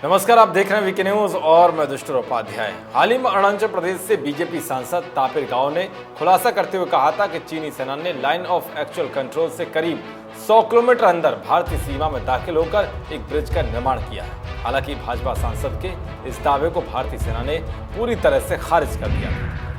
नमस्कार, आप देख रहे हैं वीके न्यूज और मैं दुष्टर उपाध्याय। हाल ही में अरुणाचल प्रदेश से बीजेपी सांसद तापिर गाव ने खुलासा करते हुए कहा था कि चीनी सेना ने लाइन ऑफ एक्चुअल कंट्रोल से करीब 100 किलोमीटर अंदर भारतीय सीमा में दाखिल होकर एक ब्रिज का निर्माण किया है। हालांकि भाजपा सांसद के इस दावे को भारतीय सेना ने पूरी तरह से खारिज कर दिया,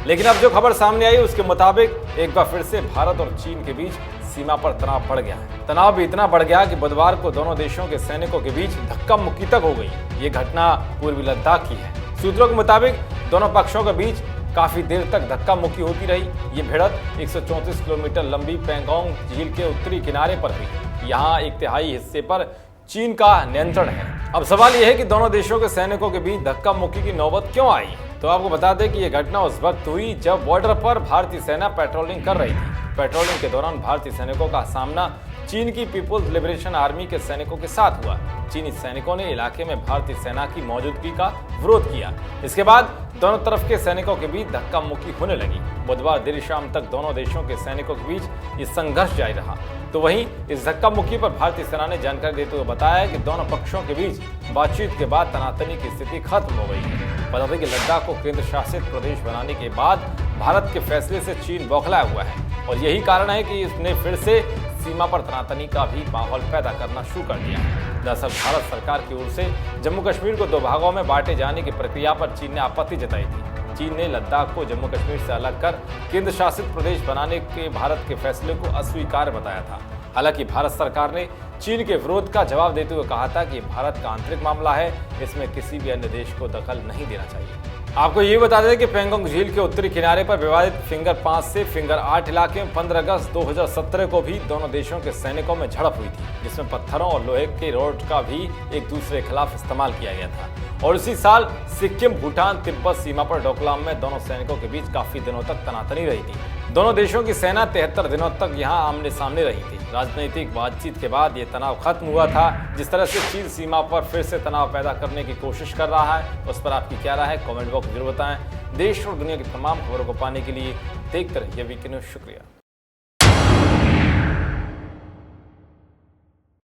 लेकिन अब जो खबर सामने आई उसके मुताबिक एक बार फिर से भारत और चीन के बीच सीमा पर तनाव बढ़ गया है। तनाव भी इतना बढ़ गया कि बुधवार को दोनों देशों के सैनिकों के बीच धक्का मुक्की तक हो गई। ये घटना पूर्वी लद्दाख की है। सूत्रों के मुताबिक दोनों पक्षों के बीच काफी देर तक धक्का मुक्की होती रही। ये भिड़त 134 किलोमीटर लंबी पैंगोंग झील के उत्तरी किनारे पर हुई। यहाँ 1/3 हिस्से पर चीन का नियंत्रण है। अब सवाल यह है कि दोनों देशों के सैनिकों के बीच धक्का मुक्की की नौबत क्यों आई। तो आपको बता दें कि यह घटना उस वक्त हुई जब बॉर्डर पर भारतीय सेना पेट्रोलिंग कर रही थी। पेट्रोलिंग के दौरान भारतीय सैनिकों का सामना चीन की पीपुल्स लिबरेशन आर्मी के सैनिकों के साथ हुआ। चीनी सैनिकों ने इलाके में भारतीय सेना की मौजूदगी का विरोध किया। इसके बाद दोनों तरफ के सैनिकों के बीच धक्का मुक्की होने लगी। बुधवार देर शाम तक दोनों देशों के सैनिकों के बीच ये संघर्ष जारी रहा। तो वहीं इस धक्का मुक्की पर भारतीय सेना ने जानकारी देते हुए बताया कि दोनों पक्षों के बीच बातचीत के बाद तनातनी की स्थिति खत्म हो गई है। बता दें कि लद्दाख को केंद्र शासित प्रदेश बनाने के बाद भारत के फैसले से चीन बौखलाया हुआ है और यही कारण है कि इसने फिर से सीमा पर तनातनी का भी माहौल पैदा करना शुरू कर दिया है। दरअसल भारत सरकार की ओर से जम्मू कश्मीर को 2 भागों में बांटे जाने की प्रक्रिया पर चीन ने आपत्ति जताई थी। चीन ने लद्दाख को जम्मू कश्मीर से अलग कर केंद्र शासित प्रदेश बनाने के भारत के फैसले को अस्वीकार्य बताया था। हालांकि भारत सरकार ने चीन के विरोध का जवाब देते हुए कहा था कि भारत का आंतरिक मामला है, इसमें किसी भी अन्य देश को दखल नहीं देना चाहिए। आपको ये बता दें कि पैंगोंग झील के उत्तरी किनारे पर विवादित फिंगर 5 से फिंगर 8 इलाके में 15 अगस्त 2017 को भी दोनों देशों के सैनिकों में झड़प हुई थी, जिसमें पत्थरों और लोहे के रोड का भी एक दूसरे के खिलाफ इस्तेमाल किया गया था। और इसी साल सिक्किम, भूटान, तिब्बत सीमा पर डोकलाम में दोनों सैनिकों के बीच काफी दिनों तक तनातनी रही थी। दोनों देशों की सेना 73 दिनों तक यहाँ आमने सामने रही थी। राजनीतिक बातचीत के बाद ये तनाव खत्म हुआ था। जिस तरह से चीन सीमा पर फिर से तनाव पैदा करने की कोशिश कर रहा है, उस पर आपकी क्या राय है, कमेंट बॉक्स में जरूर बताएं। देश और दुनिया की तमाम खबरों को पाने के लिए देखते रहिए वीके न्यूज। शुक्रिया।